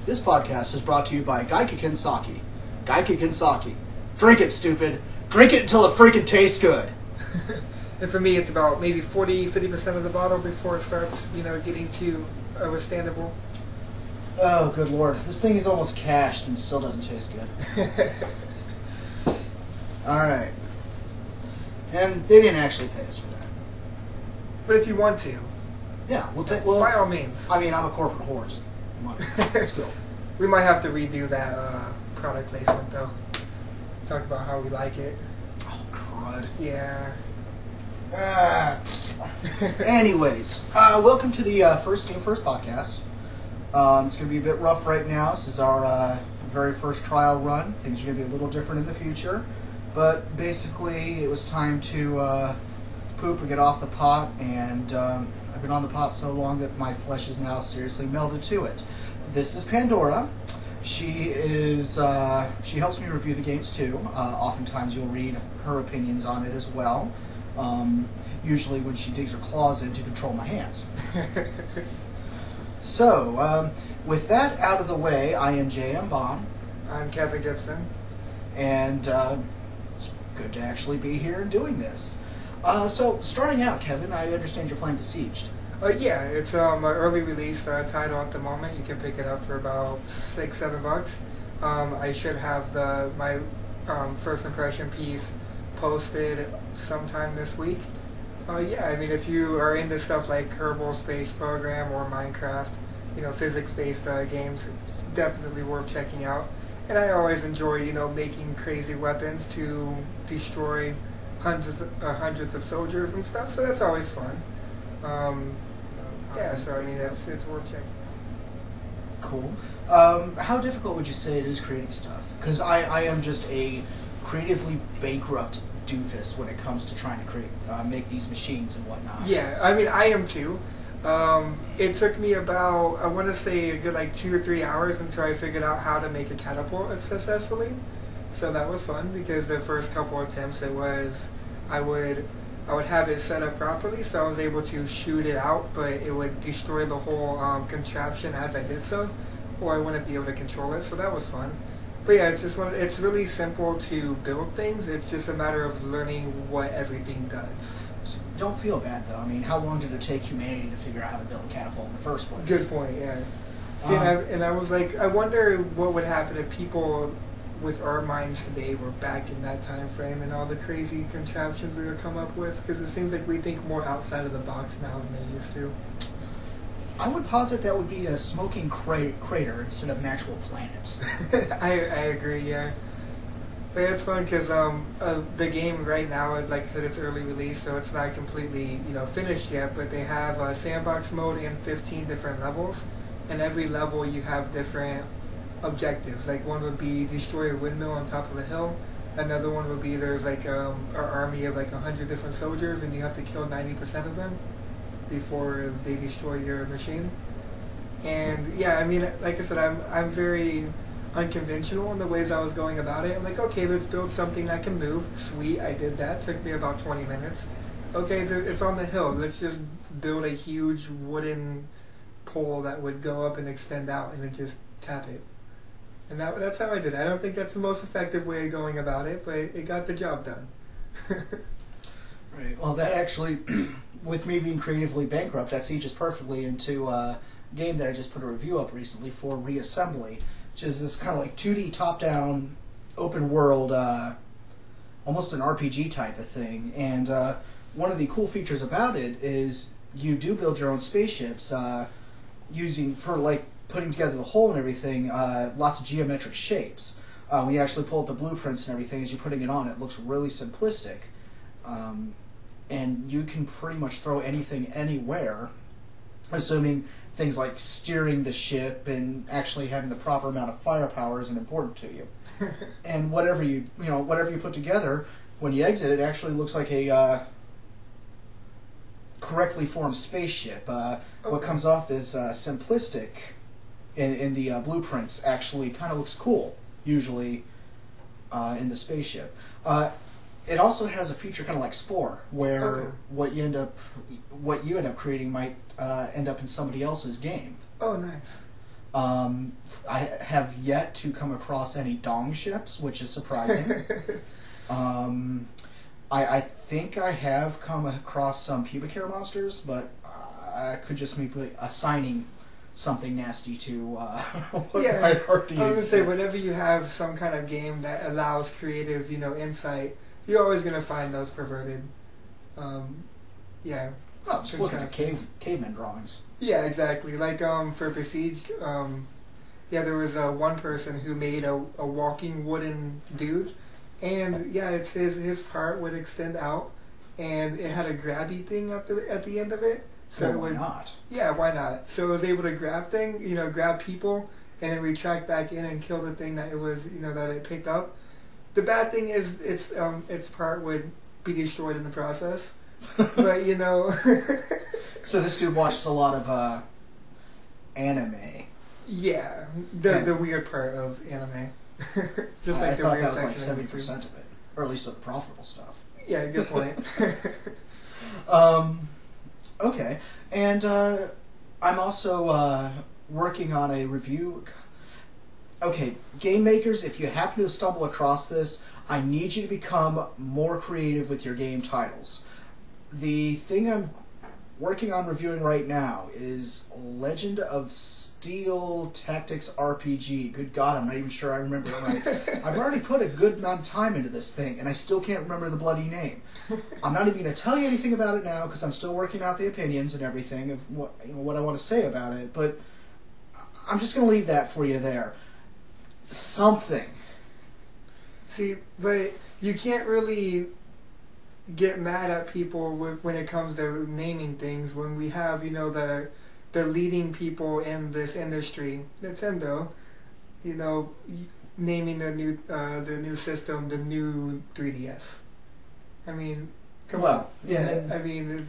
This podcast is brought to you by Gaikiken Sake. Gaikiken Sake. Drink it, stupid. Drink it until it freaking tastes good. And for me, it's about maybe 50% of the bottle before it starts, getting too understandable. Oh, good lord. This thing is almost cashed and still doesn't taste good. Alright. And they didn't actually pay us for that. But if you want to. Yeah, by all means. I mean, I'm a corporate whore. Just money. Let's go. We might have to redo that product placement, though. Talk about how we like it. Oh, crud. Yeah. Anyways, welcome to the first Steam1st podcast. It's going to be a bit rough right now. This is our very first trial run. Things are going to be a little different in the future. But basically, it was time to poop and get off the pot, and I've been on the pot so long that my flesh is now seriously melded to it. This is Pandora. She helps me review the games too. Oftentimes you'll read her opinions on it as well. Usually when she digs her claws in to control my hands. So, with that out of the way, I am J.M. Bond. I'm Kevin Gibson. And it's good to actually be here and doing this. So, starting out, Kevin, I understand you're playing Besieged. Yeah, it's an early release title at the moment. You can pick it up for about $6-7. I should have my first impression piece posted sometime this week. Yeah, I mean, if you are into stuff like Kerbal Space Program or Minecraft, physics-based games, it's definitely worth checking out. And I always enjoy, making crazy weapons to destroy hundreds of soldiers and stuff, so that's always fun. Yeah, so I mean, it's worth checking. Cool. How difficult would you say it is creating stuff? Because I am just a creatively bankrupt doofus when it comes to trying to make these machines and whatnot. Yeah, I mean, I am too. It took me about, I want to say, a good 2 or 3 hours until I figured out how to make a catapult successfully. So that was fun, because the first couple attempts I would have it set up properly, so I was able to shoot it out, but it would destroy the whole contraption as I did so, or I wouldn't be able to control it, so that was fun. But yeah, it's really simple to build things. It's just a matter of learning what everything does. So don't feel bad, though. I mean, how long did it take humanity to figure out how to build a catapult in the first place? Good point, yeah. See, and I was like, I wonder what would happen if people with our minds today were back in that time frame and all the crazy contraptions we would come up with, because it seems like we think more outside of the box now than they used to. I would posit that would be a smoking crater instead of an actual planet. I agree, yeah. But it's fun because the game right now, like I said, it's early release, so it's not completely finished yet, but they have a sandbox mode and 15 different levels, and every level you have different objectives. Like one would be destroy a windmill on top of a hill. Another one would be there's an army of 100 different soldiers, and you have to kill 90% of them before they destroy your machine. And yeah, I mean, like I said, I'm very unconventional in the ways I was going about it. I'm like, okay, let's build something that can move. Sweet, I did that. Took me about 20 minutes. Okay, it's on the hill. Let's just build a huge wooden pole that would go up and extend out, and then just tap it. And that's how I did it. I don't think that's the most effective way of going about it, but it got the job done. Right. Well, that actually, with me being creatively bankrupt, that sieges perfectly into a game that I just put a review up recently for Reassembly, which is this kind of 2D top-down, open-world, almost an RPG type of thing. And one of the cool features about it is you do build your own spaceships putting together the hull and everything, lots of geometric shapes. When you actually pull up the blueprints and everything, as you're putting it on, it looks really simplistic. And you can pretty much throw anything anywhere, assuming things like steering the ship and actually having the proper amount of firepower isn't important to you. And whatever you put together, when you exit, it actually looks like a correctly formed spaceship. Okay. What comes off as simplistic in the blueprints actually kind of looks cool, usually, in the spaceship. It also has a feature kind of like Spore, where okay. what you end up creating might end up in somebody else's game. Oh, nice. I have yet to come across any dong ships, which is surprising. I think I have come across some pubic hair monsters, but I could just be assigning something nasty to what Yeah, might already I was gonna say, exist. whenever you have some kind of game that allows creative, insight, you're always gonna find those perverted. Yeah. Oh, just look at the caveman drawings. Yeah, exactly. Like for Besieged, yeah, there was one person who made a walking wooden dude, and yeah, it's his part would extend out, and it had a grabby thing at the end of it. So Well, why not? Yeah, why not? So it was able to grab grab people, and then retract back in and kill the thing that it was, that it picked up. The bad thing is its part would be destroyed in the process. But So this dude watched a lot of anime. yeah, the weird part of anime. Just like I the thought weird that was like section of 70% of it, or at least of the profitable stuff. Yeah, good point. Okay, and I'm also working on a review. Okay, game makers, if you happen to stumble across this, I need you to become more creative with your game titles. The thing I'm working on reviewing right now is Legend of Steel Tactics RPG. Good God, I'm not even sure I remember it right. I've already put a good amount of time into this thing, and I still can't remember the bloody name. I'm not even going to tell you anything about it now because I'm still working out the opinions and everything of what I want to say about it, but I'm just going to leave that for you there. Something. See, but you can't really get mad at people when it comes to naming things when we have the leading people in this industry, Nintendo, naming the new system the new 3DS. I mean, come on. Yeah, I mean,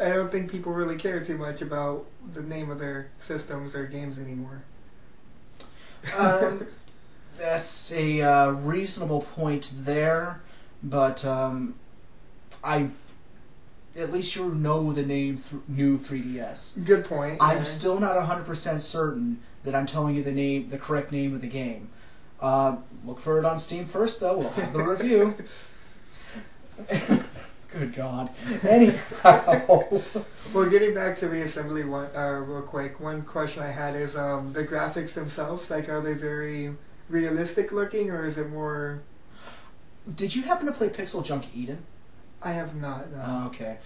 I don't think people really care too much about the name of their systems or games anymore. That's a reasonable point there, but at least you know the name new 3DS. Good point. I'm still not 100% certain that I'm telling you the correct name of the game. Look for it on Steam1st, though. We'll have the review. Good God. Anyhow. Well, getting back to reassembly real quick, one question I had is the graphics themselves, like, are they very realistic looking, or is it more... Did you happen to play Pixel Junk Eden? I have not, no. Oh, okay.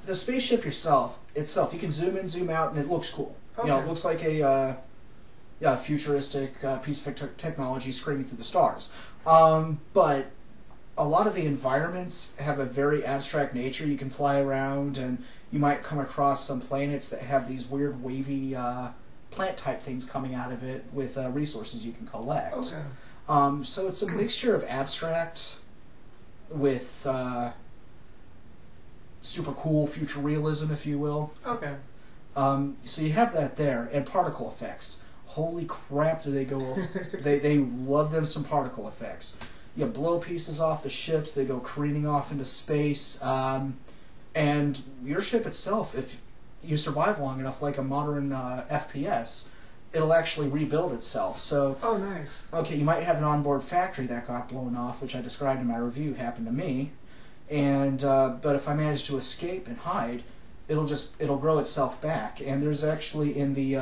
The spaceship itself, you can zoom in, zoom out, and it looks cool. Okay. It looks like a futuristic piece of technology screaming through the stars. But a lot of the environments have a very abstract nature. You can fly around, and you might come across some planets that have these weird wavy plant-type things coming out of it with resources you can collect. Okay. So it's a mixture of abstract with super cool future realism, if you will. Okay. So you have that there, and particle effects. Holy crap, do they go... they love them some particle effects. You blow pieces off the ships, they go careening off into space, and your ship itself, if you survive long enough, like a modern FPS, it'll actually rebuild itself. So, oh, nice. Okay, you might have an onboard factory that got blown off, which I described in my review, happened to me. And but if I manage to escape and hide, it'll grow itself back. And there's actually in the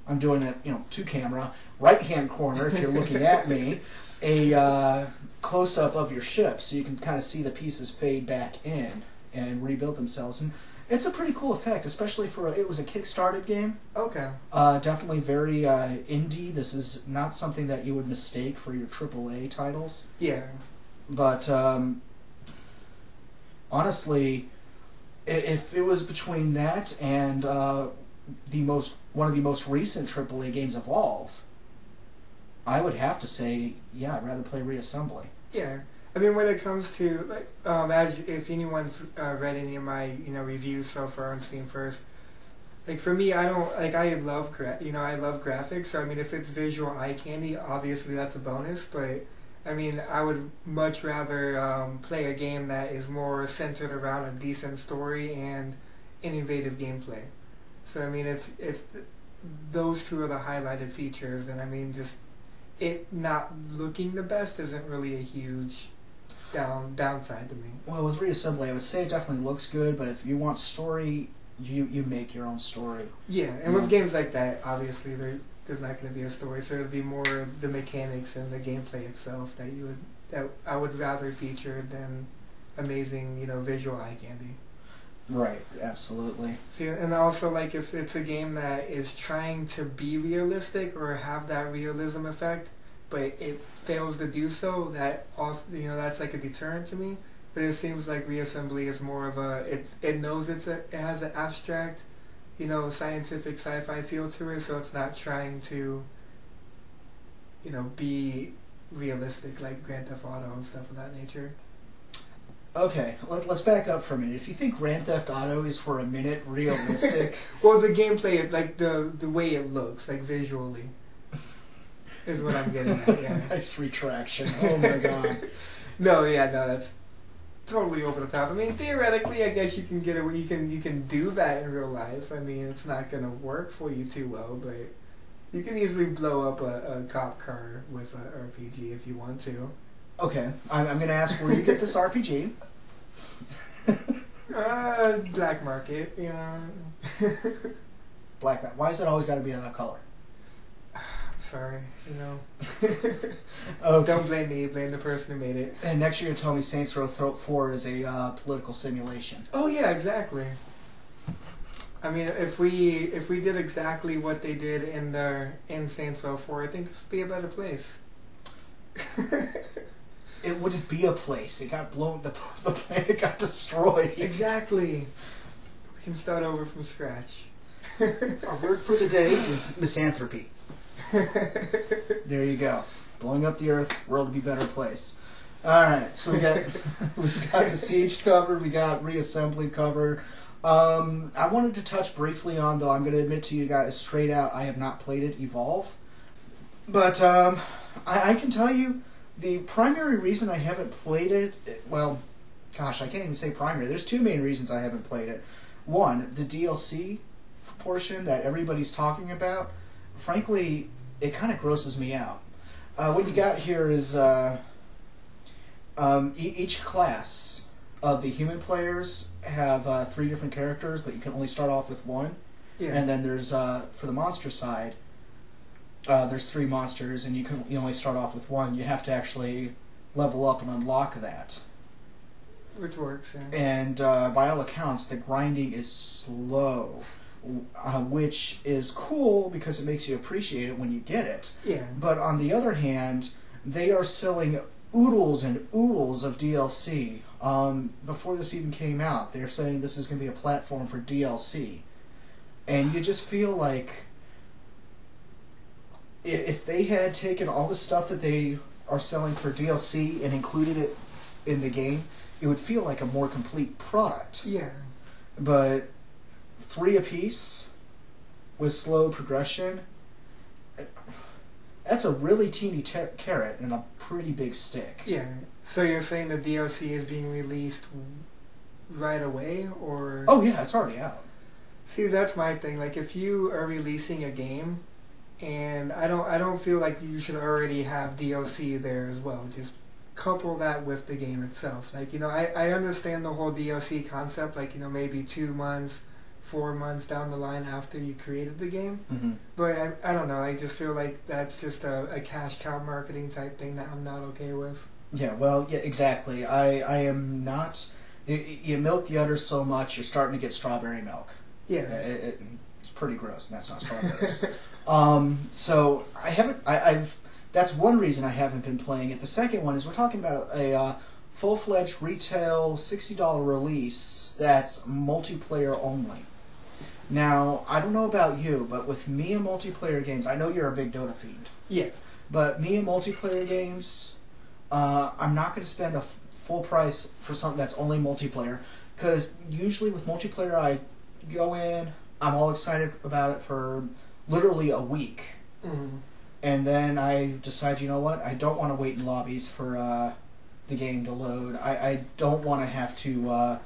I'm doing it, to camera, right-hand corner if you're looking at me, a close-up of your ship, so you can kind of see the pieces fade back in and rebuild themselves. And it's a pretty cool effect, especially for it was a Kickstarted game. Okay. Definitely very indie. This is not something that you would mistake for your AAA titles. Yeah. But honestly, if it was between that and one of the most recent AAA games, Evolve, I would have to say, yeah, I'd rather play Reassembly. Yeah. I mean, when it comes to, like, as if anyone's read any of my, reviews so far on Steam1st, like, for me, I love graphics, so, I mean, if it's visual eye candy, obviously that's a bonus, but, I mean, I would much rather play a game that is more centered around a decent story and innovative gameplay. So I mean, if those two are the highlighted features, then I mean, just it not looking the best isn't really a huge downside to me. Well, with reassembly, I would say it definitely looks good, but if you want story, you make your own story. Yeah, and with games like that, obviously there's not going to be a story, so it'll be more the mechanics and the gameplay itself that I would rather feature than amazing, visual eye candy. Right, absolutely. See, and also like if it's a game that is trying to be realistic or have that realism effect, but it fails to do so, that also that's like a deterrent to me. But it seems like reassembly is more of it knows it has an abstract, scientific sci-fi feel to it, so it's not trying to be realistic like Grand Theft Auto and stuff of that nature. Okay, let's back up for a minute. If you think Grand Theft Auto is for a minute realistic, well, the gameplay, like the way it looks, like visually, is what I'm getting at. Yeah. Nice retraction. Oh my god. No, that's totally over the top. I mean, theoretically, I guess you can get it. You can do that in real life. I mean, it's not gonna work for you too well, but you can easily blow up a cop car with an RPG if you want to. Okay, I'm going to ask where you get this RPG. Black market, Black market. Why has it always got to be that color? Sorry, Okay. Don't blame me. Blame the person who made it. And next year, you tell me Saints Row 4 is a political simulation. Oh yeah, exactly. I mean, if we did exactly what they did in Saints Row 4, I think this would be a better place. It wouldn't be a place. It got blown. The planet got destroyed. Exactly. We can start over from scratch. Our word for the day is misanthropy. There you go. Blowing up the Earth, world would be a better place. All right. So we got the Siege covered. We got reassembly covered. I wanted to touch briefly on, though I'm going to admit to you guys straight out, I have not played it, Evolve. But I can tell you the primary reason I haven't played it, well, gosh, I can't even say primary. There's two main reasons I haven't played it. One, the DLC portion that everybody's talking about, frankly, it kind of grosses me out. What you got here is each class of the human players have 3 different characters, but you can only start off with one. Yeah. And then there's, for the monster side, there's 3 monsters, and you only start off with one. You have to actually level up and unlock that. Which works, yeah. And by all accounts, the grinding is slow, which is cool because it makes you appreciate it when you get it. Yeah. But on the other hand, they are selling oodles and oodles of DLC. Before this even came out, they're saying this is going to be a platform for DLC. And you just feel like if they had taken all the stuff that they are selling for DLC and included it in the game, it would feel like a more complete product. Yeah. But 3 apiece with slow progression, that's a really teeny carrot and a pretty big stick. Yeah. So you're saying the DLC is being released right away, or? Oh yeah, it's already out. See, that's my thing. Like, if you are releasing a game, and I don't feel like you should already have DLC there as well. Just couple that with the game itself. Like, I understand the whole DLC concept. Like, maybe 2 months, 4 months down the line after you created the game. Mm-hmm. But I don't know. I just feel like that's just a cash cow marketing type thing that I'm not okay with. Yeah, well, yeah, exactly. I am not. You milk the udder so much, you're starting to get strawberry milk. Yeah. It's pretty gross, and that's not strawberries. So I haven't. I've. That's one reason I haven't been playing it. The second one is we're talking about a full-fledged retail $60 release that's multiplayer only. Now, I don't know about you, but with me and multiplayer games, I know you're a big Dota fiend. Yeah. But me and multiplayer games, I'm not going to spend a full price for something that's only multiplayer, because usually with multiplayer I go in, I'm all excited about it for literally a week. Mm-hmm. And then I decide, you know what, I don't want to wait in lobbies for the game to load. I don't want to have to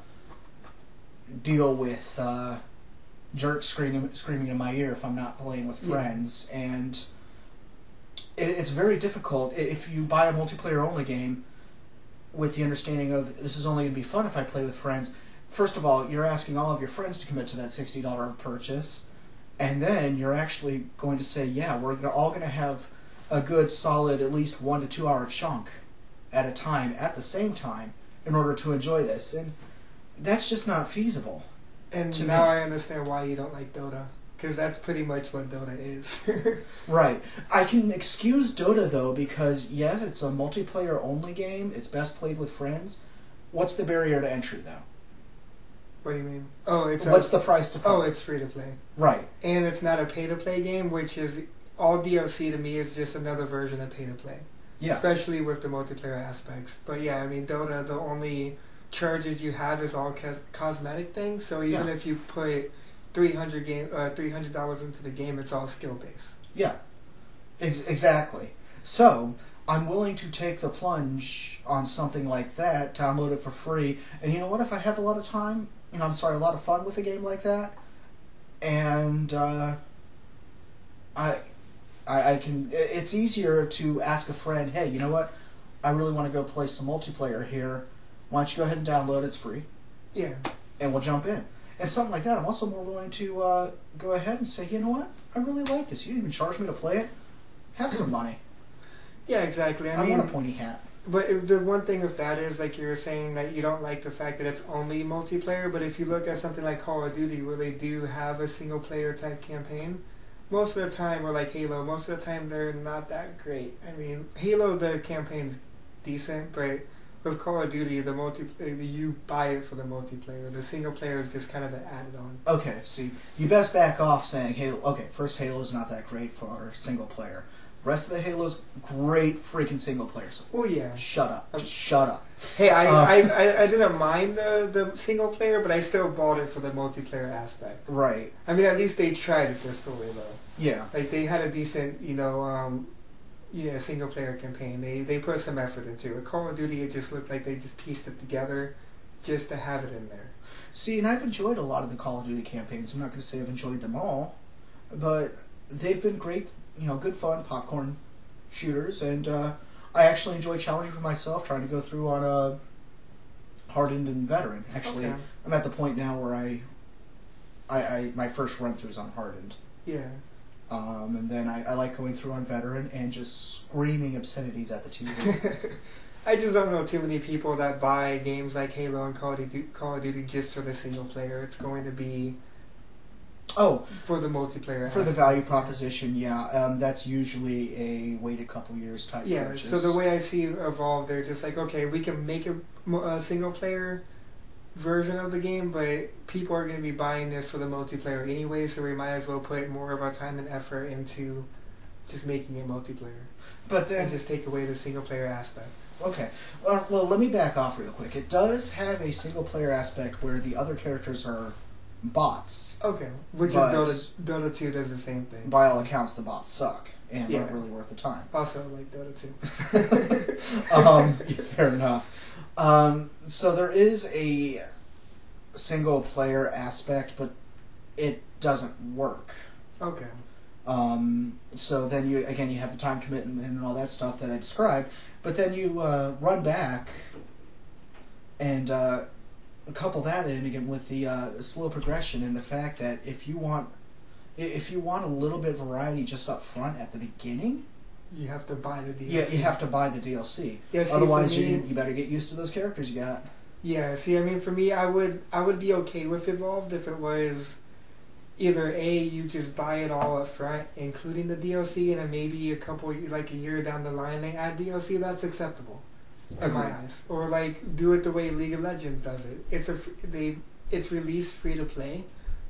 deal with jerks screaming in my ear if I'm not playing with friends, and it's very difficult if you buy a multiplayer only game with the understanding of this is only going to be fun if I play with friends. First of all, you're asking all of your friends to commit to that $60 purchase, and then you're actually going to say, yeah, we're all going to have a good, solid, at least 1 to 2 hour chunk at a time, at the same time, in order to enjoy this. And that's just not feasible. And now I understand why you don't like Dota. Because that's pretty much what Dota is. Right. I can excuse Dota, though, because, yes, it's a multiplayer-only game. It's best played with friends. What's the barrier to entry, though? What do you mean? Oh, what's the price to play? Oh, it's free to play. Right. And it's not a pay-to-play game, which is... All DLC to me is just another version of pay-to-play. Yeah. Especially with the multiplayer aspects. But yeah, I mean, Dota, the only charges you have is all cosmetic things. So even if you put $300 into the game, it's all skill-based. Yeah. Exactly. So, I'm willing to take the plunge on something like that, download it for free, and you know what, if I have a lot of time, a lot of fun with a game like that, and I can, it's easier to ask a friend, hey, you know what, I really want to go play some multiplayer here, why don't you go ahead and download it, it's free. Yeah. And we'll jump in. And something like that, I'm also more willing to go ahead and say, you know what, I really like this, you didn't even charge me to play it, have some money. Yeah, exactly. I want a pointy hat. But the one thing with that is, like you were saying, that you don't like the fact that it's only multiplayer, but if you look at something like Call of Duty, where they do have a single-player type campaign, most of the time, or like Halo, most of the time they're not that great. I mean, Halo, the campaign's decent, but with Call of Duty, you buy it for the multiplayer. The single player is just kind of an added on. Okay, see, you best back off saying Halo. Okay, first, Halo's not that great for single player. Rest of the Halo's great freaking single players. Oh yeah. Shut up. Just shut up. Hey, I didn't mind the single player, but I still bought it for the multiplayer aspect. Right. I mean, at least they tried it, their story though. Yeah. Like they had a decent, single player campaign. They put some effort into it. Call of Duty, it just looked like they just pieced it together just to have it in there. See, and I've enjoyed a lot of the Call of Duty campaigns. I'm not going to say I've enjoyed them all, but they've been great. Good fun popcorn shooters, and I actually enjoy challenging for myself, trying to go through on a hardened and veteran. Actually, okay. I'm at the point now where I my first run through is on hardened. Yeah. And then I like going through on veteran and just screaming obscenities at the TV. I just don't know too many people that buy games like Halo and Call of Duty just for the single player. It's going to be for the multiplayer. For the value proposition, yeah. That's usually a wait a couple years type purchase. So the way I see it evolve, they're just like, okay, we can make a single player version of the game, but people are going to be buying this for the multiplayer anyway, so we might as well put more of our time and effort into just making it multiplayer. But then... And just take away the single player aspect. Okay. Well, let me back off real quick. It does have a single player aspect where the other characters are bots. Okay. Which is Dota 2 does the same thing. By all accounts, the bots suck and aren't really worth the time. Also, like Dota 2. Fair enough. So there is a single player aspect, but it doesn't work. Okay. So then you have the time commitment and all that stuff that I described, but then you run back and couple that in again with the slow progression and the fact that if you want a little bit of variety just up front at the beginning, you have to buy the DLC. Yeah, you have to buy the DLC. Yeah, see, otherwise, you better get used to those characters you got. Yeah, see, I mean, for me, I would be okay with Evolved if it was either A, you just buy it all up front, including the DLC, and then maybe a year down the line, they add DLC. That's acceptable. In my eyes, or like do it the way League of Legends does it. It's released free to play,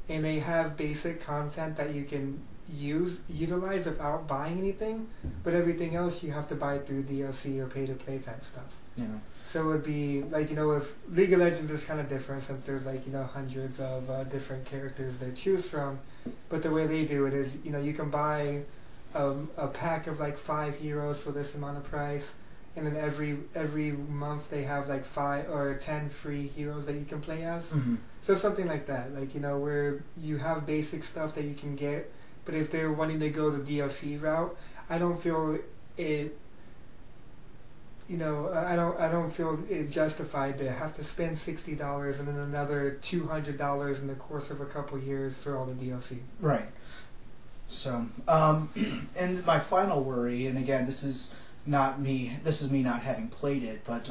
and they have basic content that you can utilize without buying anything. But everything else you have to buy through DLC or pay to play type stuff. Yeah. So it would be like if League of Legends is kind of different since there's hundreds of different characters to choose from, but the way they do it is you can buy a pack of 5 heroes for this amount of price. and then every month they have like 5 or 10 free heroes that you can play as. Mm-hmm. So something like that, like, you know, where you have basic stuff that you can get, but if they're wanting to go the DLC route, I don't feel it. You know, I don't feel it justified to have to spend $60 and then another $200 in the course of a couple years for all the DLC. Right. So, and my final worry, and again, this is not me. This is me not having played it, but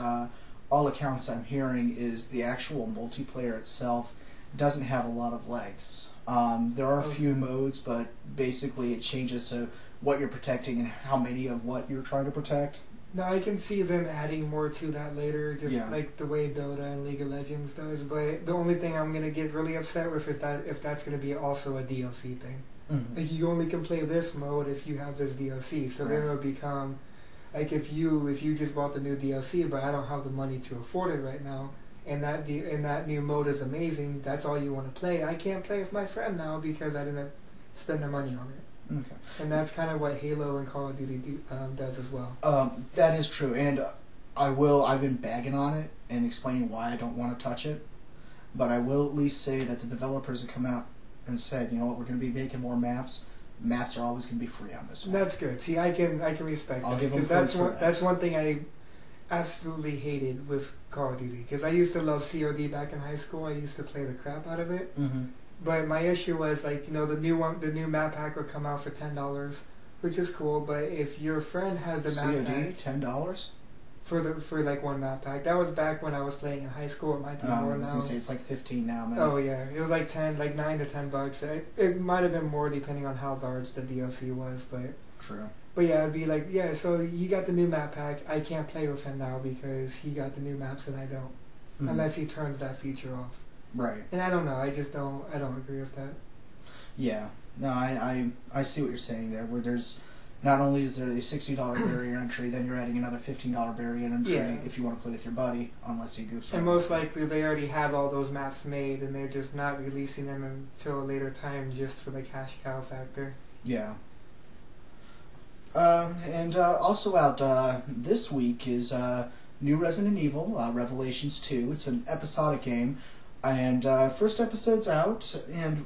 all accounts I'm hearing is the actual multiplayer itself doesn't have a lot of legs. There are a few modes, but basically it changes to what you're protecting and how many of what you're trying to protect. Now I can see them adding more to that later, just Yeah. like the way Dota and League of Legends does. But the only thing I'm gonna get really upset with is that if that's gonna be also a DLC thing. Mm-hmm. Like, you only can play this mode if you have this DLC. So then Right. it'll become like if you just bought the new DLC, but I don't have the money to afford it right now, and that new mode is amazing. That's all you want to play. I can't play with my friend now because I didn't spend the money on it. Okay. And that's kind of what Halo and Call of Duty does as well. That is true, and I've been bagging on it and explaining why I don't want to touch it, but I will at least say that the developers have come out and said, you know what, we're going to be making more maps. Maps are always going to be free on this one. That's good. See, I can respect I'll that, give them because points for that. that's one thing I absolutely hated with Call of Duty, because I used to love COD back in high school. I used to play the crap out of it. Mm-hmm. But my issue was, like, you know, the new map pack would come out for $10, which is cool. But if your friend has the map pack $10? for like one map pack, that was back when I was playing in high school. It might be I more was now. going to say it's like 15 now, man. Oh yeah, it was like $9 to $10. It might have been more depending on how large the DLC was, but True. yeah, it'd be like, yeah. So he got the new map pack. I can't play with him now because he got the new maps and I don't, Mm-hmm. unless he turns that feature off. Right. And I don't know. I don't agree with that. Yeah. No, I see what you're saying there, where there's not only is there a $60 barrier entry, then you're adding another $15 barrier entry Yeah. if you want to play with your buddy, unless you goof. And most likely they already have all those maps made, and they're just not releasing them until a later time just for the cash cow factor. Yeah. And also out this week is new Resident Evil, Revelations 2. It's an episodic game, and first episode's out, and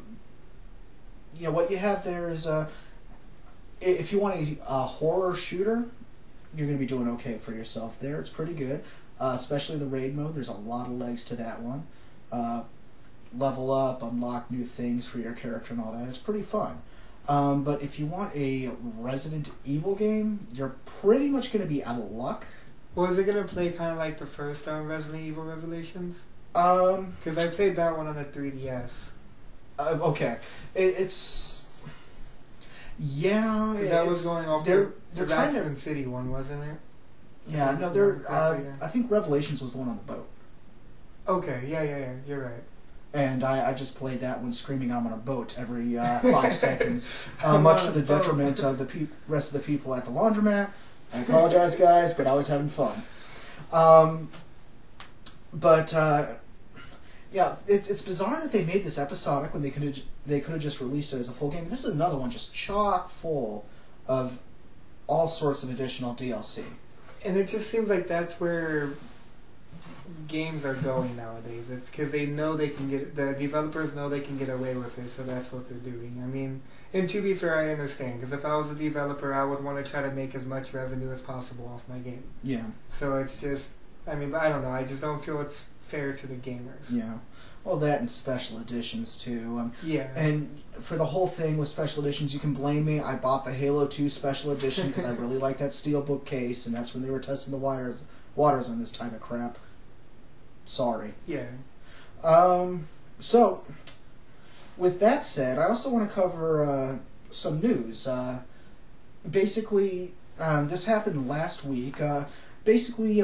you know what you have there is if you want a horror shooter, you're going to be doing okay for yourself there. It's pretty good, especially the raid mode. There's a lot of legs to that one. Level up, unlock new things for your character and all that. It's pretty fun. But if you want a Resident Evil game, you're pretty much going to be out of luck. Well, is it gonna play kind of like the first Resident Evil Revelations? Um, Because I played that one on the 3DS. Okay, it's yeah. 'Cause that was going off they're the trying Raccoon to. City one, wasn't it? Yeah, no, If I they're. remember correctly, yeah. I think Revelations was the one on the boat, Okay, yeah, you're right. and I just played that one screaming I'm on a boat every 5 seconds, I'm much on to a the boat. detriment of the rest of the people at the laundromat. I apologize, guys, but I was having fun. Yeah, it's bizarre that they made this episodic when they could have just released it as a full game. This is another one just chock full of all sorts of additional DLC. And it just seems like that's where games are going nowadays. It's because they know they can get, the developers know they can get away with it, so that's what they're doing. I mean, and to be fair, I understand, because if I was a developer, I would want to try to make as much revenue as possible off my game. Yeah. So it's just, I mean, I don't know. I just don't feel it's fair to the gamers. Yeah. Well, that and special editions too. Yeah. And for the whole thing with special editions, you can blame me. I bought the Halo 2 special edition because I really like that steelbook case, and that's when they were testing the waters on this type of crap. Sorry. Yeah. So, with that said, I also want to cover some news. Basically, this happened last week. Basically, you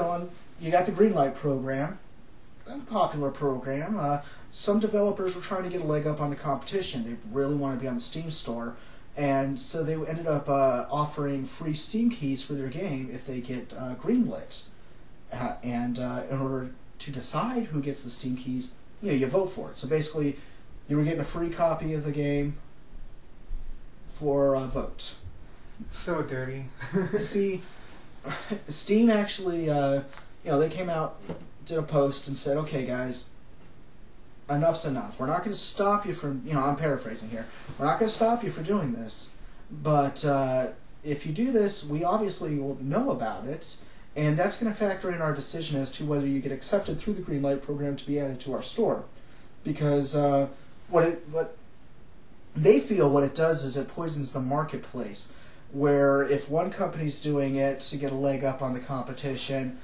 got the Greenlight program, a popular program. Some developers were trying to get a leg up on the competition. They really wanted to be on the Steam store, and so they ended up offering free Steam keys for their game if they get greenlit. And in order to decide who gets the Steam keys, you vote for it. So basically, you were getting a free copy of the game for a vote. So dirty. See, Steam actually, they came out, did a post and said, okay, guys, enough's enough. We're not going to stop you from, I'm paraphrasing here. We're not going to stop you for doing this. But if you do this, we obviously will know about it. And that's going to factor in our decision as to whether you get accepted through the Greenlight program to be added to our store. Because what they feel what it does is it poisons the marketplace. Where if one company's doing it to get a leg up on the competition,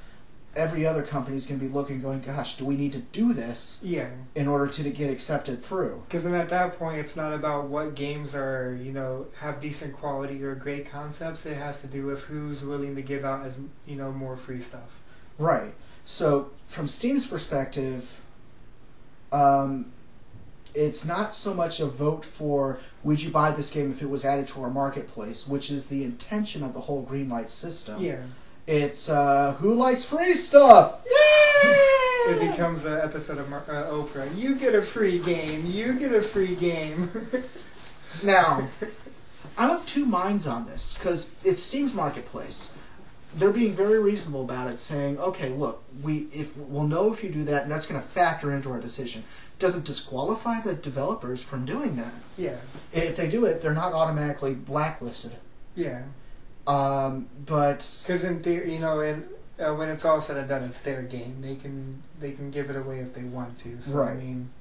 every other company's going to be looking, going, gosh, do we need to do this in order to get accepted through? Because then at that point, it's not about what games are, have decent quality or great concepts. It has to do with who's willing to give out as, more free stuff. Right. So from Steam's perspective, it's not so much a vote for would you buy this game if it was added to our marketplace, which is the intention of the whole Greenlight system. Yeah. It's who likes free stuff? Yay! It becomes an episode of Oprah. You get a free game. You get a free game. Now, I'm of two minds on this because it's Steam's marketplace. They're being very reasonable about it, saying, okay, look, we'll know if you do that, and that's going to factor into our decision. Doesn't disqualify the developers from doing that. Yeah. If they do it, they're not automatically blacklisted. Yeah. But because in theory, when it's all said and done, it's their game. They can give it away if they want to. So, right. I mean,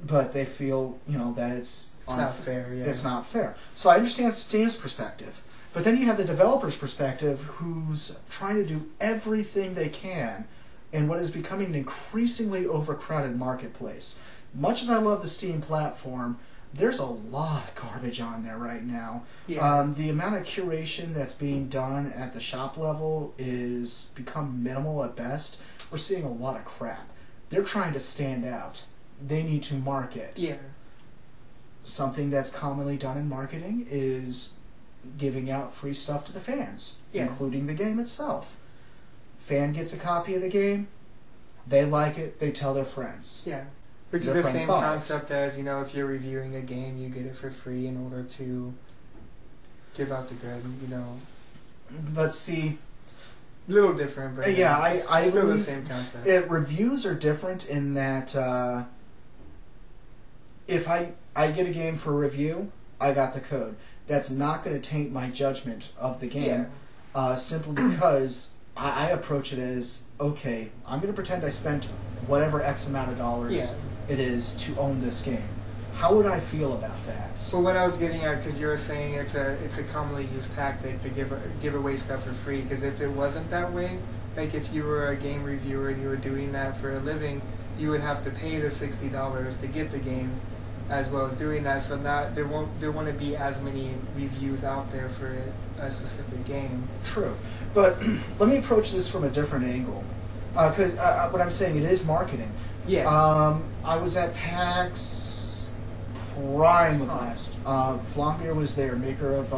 but they feel that it's not fair. Yeah. It's not fair. So I understand Steam's perspective, but then you have the developer's perspective, who's trying to do everything they can in what is becoming an increasingly overcrowded marketplace. Much as I love the Steam platform, there's a lot of garbage on there right now. Yeah. The amount of curation that's being done at the shop level is become minimal at best. We're seeing a lot of crap. They're trying to stand out. They need to market. Yeah. Something that's commonly done in marketing is giving out free stuff to the fans, including the game itself. Fan gets a copy of the game, they like it, they tell their friends. Yeah. Which is the same concept as, if you're reviewing a game, you get it for free in order to give out the good, But see... A little different, but yeah, I still believe the same concept. Reviews are different in that if I get a game for review, I got the code. That's not going to taint my judgment of the game, simply because I approach it as, okay, I'm going to pretend I spent whatever X amount of dollars it is to own this game. How would I feel about that? Well, what I was getting at, because you were saying it's a commonly used tactic to give away stuff for free, because if it wasn't that way, like if you were a game reviewer and you were doing that for a living, you would have to pay the $60 to get the game, as well as doing that. So now there won't be as many reviews out there for a specific game. True, but let me approach this from a different angle, because what I'm saying, it is marketing. Yeah. I was at PAX Prime of last. Flombeer was there, maker of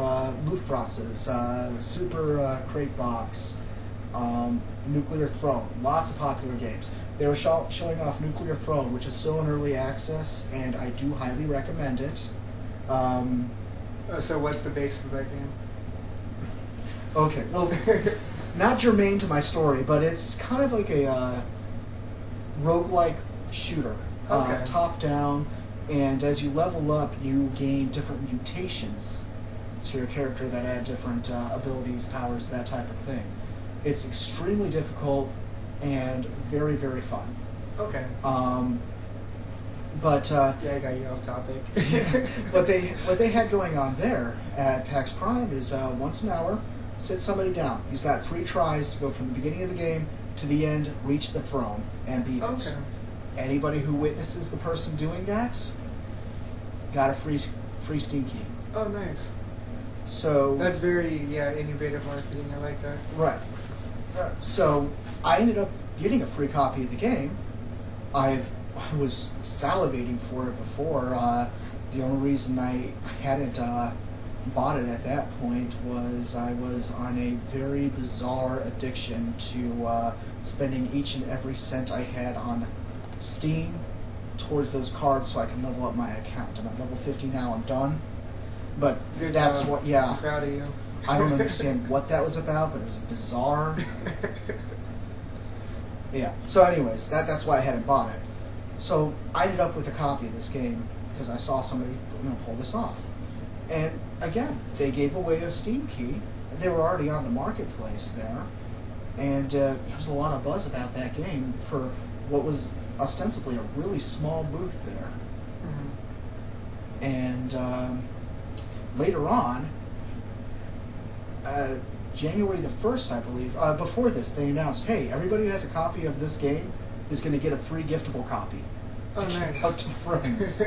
Luftrasses, Super Crate Box, Nuclear Throne, lots of popular games. They were showing off Nuclear Throne, which is still in early access, and I do highly recommend it. So what's the basis of that game? Okay, well, not germane to my story, but it's kind of like a roguelike shooter. Okay. Top-down, and as you level up, you gain different mutations to your character that add different abilities, powers, that type of thing. It's extremely difficult and very, very fun. Okay. But yeah, I got you off topic. what they had going on there at PAX Prime is once an hour, sit somebody down. He's got 3 tries to go from the beginning of the game to the end, reach the throne, and beat it. Anybody who witnesses the person doing that got a free Steam key. Oh, nice. So that's very innovative marketing. I like that. Right. So I ended up getting a free copy of the game. I was salivating for it before. The only reason I hadn't bought it at that point was I was on a very bizarre addiction to spending each and every cent I had on Steam towards those cards so I can level up my account. I'm at level 50 now. I'm done. But Good that's job. what, yeah. I'm proud of you. I don't understand what that was about, but it was bizarre. Yeah. So anyways, that's why I hadn't bought it. So I ended up with a copy of this game because I saw somebody pull this off. And again, they gave away a Steam key. They were already on the marketplace there. And there was a lot of buzz about that game for what was ostensibly a really small booth there. Mm-hmm. And later on, January the 1st, I believe, before this, they announced, hey, everybody who has a copy of this game is going to get a free giftable copy to give out to friends.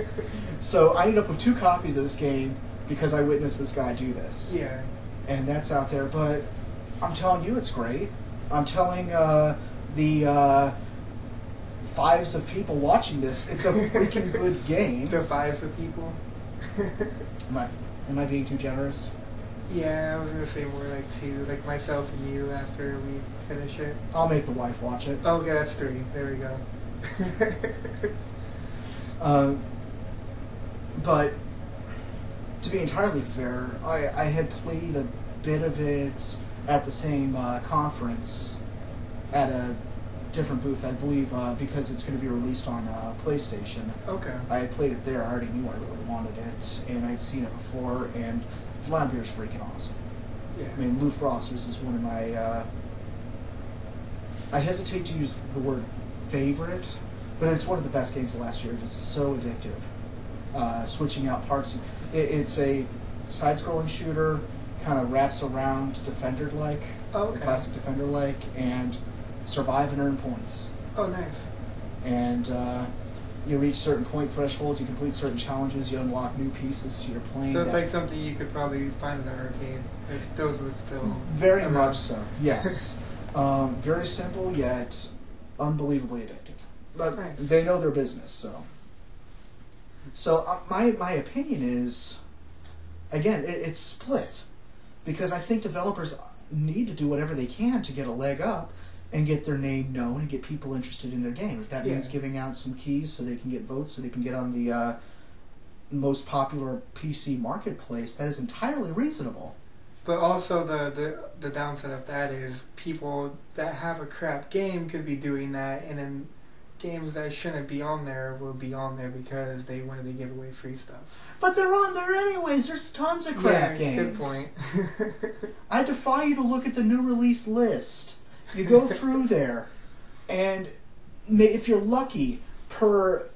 So I ended up with 2 copies of this game because I witnessed this guy do this. Yeah. And that's out there, but I'm telling you, it's great. I'm telling the fives of people watching this, it's a freaking good game. The fives of people? Am I being too generous? Yeah, I was going to say more like 2, like myself and you after we finish it. I'll make the wife watch it. Okay, that's 3. There we go. But to be entirely fair, I had played a bit of it at the same conference at a different booth, I believe, because it's going to be released on PlayStation. Okay. I had played it there. I already knew I really wanted it, and I'd seen it before, and Vlambeer's freaking awesome. Yeah. I mean, Luftrosters is one of my... I hesitate to use the word favorite, but it's one of the best games of last year. It is so addictive. Switching out parts. It's a side-scrolling shooter, kind of wraps around Defender-like, classic Defender-like, and survive and earn points. Oh, nice. And you reach certain point thresholds, you complete certain challenges, you unlock new pieces to your plane. So it's like something you could probably find in an arcade, if those were still very around. much so, yes. Very simple, yet unbelievably addictive. But nice. They know their business, so... So my opinion is, again, it's split. Because I think developers need to do whatever they can to get a leg up and get their name known and get people interested in their game. If that means giving out some keys so they can get votes, so they can get on the most popular PC marketplace, that is entirely reasonable. But also the downside of that is people that have a crap game could be doing that, and then games that shouldn't be on there will be on there because they wanted to give away free stuff. But they're on there anyways. There's tons of crap games. Good point. I defy you to look at the new release list. You go through there, and if you're lucky, per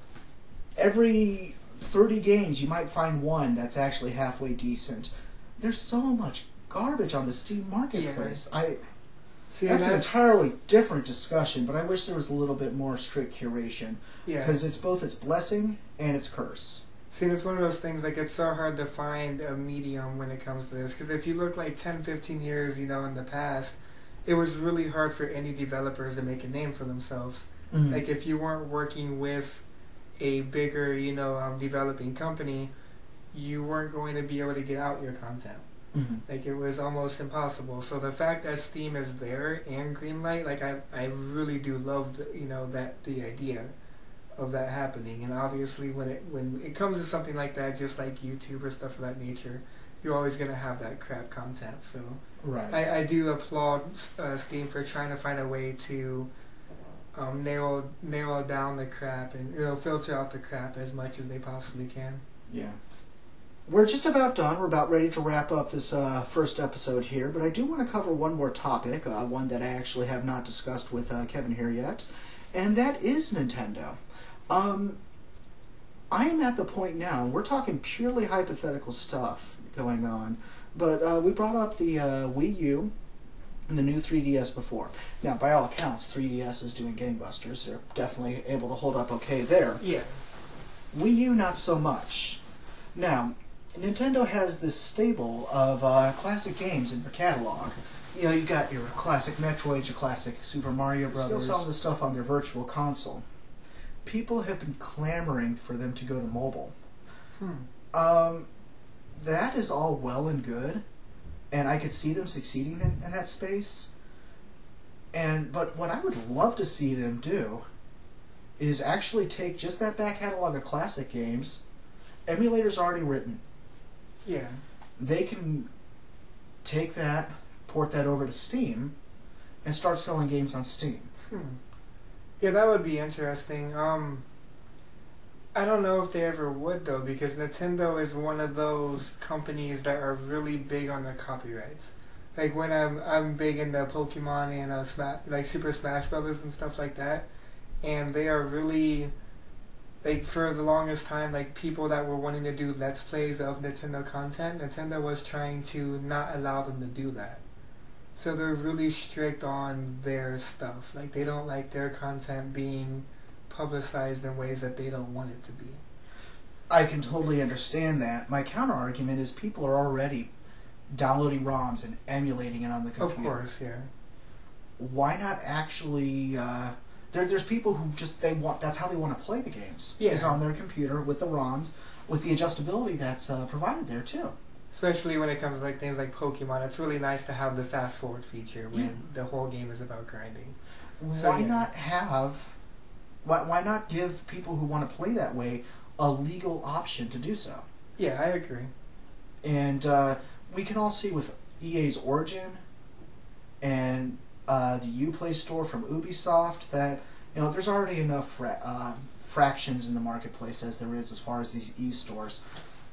every 30 games, you might find one that's actually halfway decent. There's so much garbage on the Steam marketplace. Yeah. That's an entirely different discussion, but I wish there was a little bit more strict curation. Because it's both its blessing and its curse. See, it's one of those things, like, it's so hard to find a medium when it comes to this. Because if you look like 10, 15 years, in the past, it was really hard for indie developers to make a name for themselves. Mm-hmm. Like, if you weren't working with a bigger, developing company, you weren't going to be able to get out your content. Mm-hmm. Like, it was almost impossible. So the fact that Steam is there and Greenlight, like, I really do love the idea of that happening. And obviously when it comes to something like that, just like YouTube or stuff of that nature, you're always going to have that crap content. So right. I do applaud Steam for trying to find a way to narrow down the crap and filter out the crap as much as they possibly can. Yeah. We're just about done. We're about ready to wrap up this first episode here, but I do want to cover one more topic, one that I actually have not discussed with Kevin here yet, and that is Nintendo. I am at the point now, and we're talking purely hypothetical stuff going on, but we brought up the Wii U and the new 3DS before. Now, by all accounts, 3DS is doing gangbusters. They're definitely able to hold up okay there. Yeah. Wii U, not so much. Now, Nintendo has this stable of classic games in their catalog. You've got your classic Metroid, your classic Super Mario Brothers. Still selling the stuff on their virtual console. People have been clamoring for them to go to mobile. That is all well and good, and I could see them succeeding in that space. But what I would love to see them do is actually take just that back catalog of classic games. Emulators already written. Yeah. They can take that, port that over to Steam, and start selling games on Steam. Yeah, that would be interesting. I don't know if they ever would, though, because Nintendo is one of those companies that are really big on their copyrights. Like, when I'm big into Pokemon and like Super Smash Brothers and stuff like that, and they are really, like, for the longest time, like, people that were wanting to do Let's Plays of Nintendo content, Nintendo was trying to not allow them to do that. So they're really strict on their stuff. Like, they don't like their content being publicized in ways that they don't want it to be. I can totally understand that. My counter argument is people are already downloading ROMs and emulating it on the computer. Of course, yeah. Why not actually? There's people who just that's how they want to play the games. Yeah. Is on their computer with the ROMs, with the adjustability that's provided there too. Especially when it comes to like things like Pokemon, it's really nice to have the fast forward feature when the whole game is about grinding. Why not have? Why not give people who want to play that way a legal option to do so? Yeah, I agree. And we can all see with EA's Origin and the Uplay store from Ubisoft that there's already enough fractions in the marketplace as there is as far as these e-stores.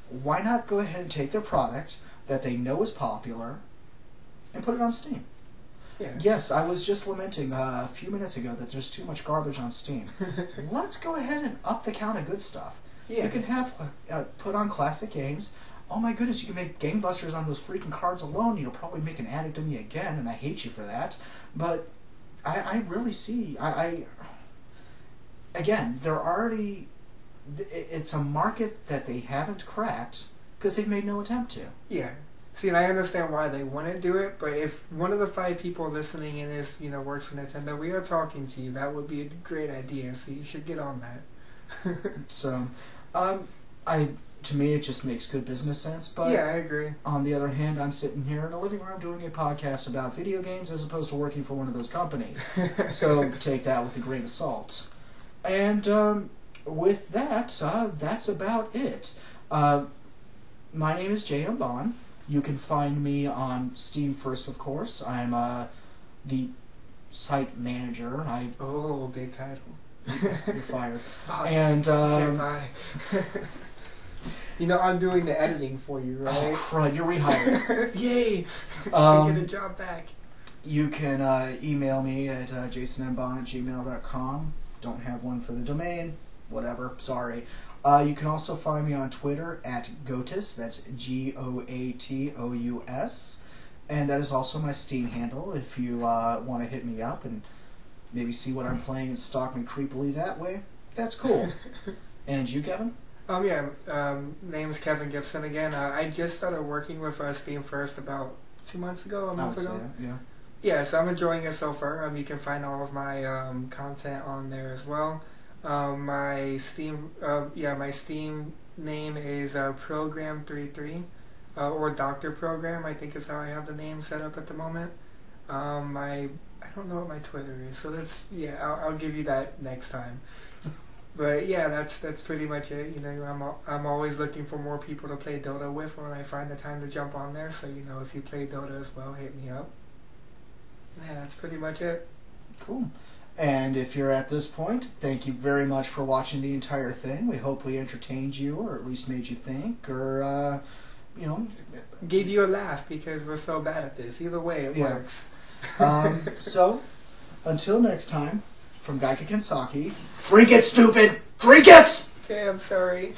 Why not go ahead and take their product that they know is popular and put it on Steam? Yeah. Yes, I was just lamenting a few minutes ago that there's too much garbage on Steam. Let's go ahead and up the count of good stuff. Yeah. You can have put on classic games. Oh my goodness, you can make gangbusters on those freaking cards alone. You'll probably make an addict of me again, and I hate you for that. But I really see... Again, they're already... It's a market that they haven't cracked because they've made no attempt to. Yeah. See, and I understand why they want to do it, but if one of the 5 people listening in is, works for Nintendo, we are talking to you. That would be a great idea, so you should get on that. So, to me, it just makes good business sense. But yeah, I agree. On the other hand, I'm sitting here in a living room doing a podcast about video games as opposed to working for one of those companies. So take that with a grain of salt. And with that, that's about it. My name is Jay Bond. You can find me on Steam1st, of course. I'm the site manager. Oh, big title. You're fired. And can't buy. I'm doing the editing for you, right? Oh, crud, you're rehired. Yay! I get a job back. You can email me at jasonmbond@gmail.com. Don't have one for the domain. Whatever. Sorry. You can also find me on Twitter at Goatus. That's Goatous. And that is also my Steam handle if you want to hit me up and maybe see what I'm playing and stalk me creepily that way. That's cool. And you, Kevin? Name's Kevin Gibson again. I just started working with Steam1st about 2 months ago, a month ago. Yeah. Yeah, so I'm enjoying it so far. You can find all of my content on there as well. My Steam name is Program33, or Doctor Program, I think is how I have the name set up at the moment. I don't know what my Twitter is, so I'll give you that next time. But yeah, that's pretty much it. I'm always looking for more people to play Dota with when I find the time to jump on there. So if you play Dota as well, hit me up. Yeah, that's pretty much it. Cool. And if you're at this point, thank you very much for watching the entire thing. We hope we entertained you, or at least made you think, or, gave you a laugh, because we're so bad at this. Either way, it works. So, until next time, from Gaika Kensaki, drink it, stupid! Drink it! Okay, I'm sorry.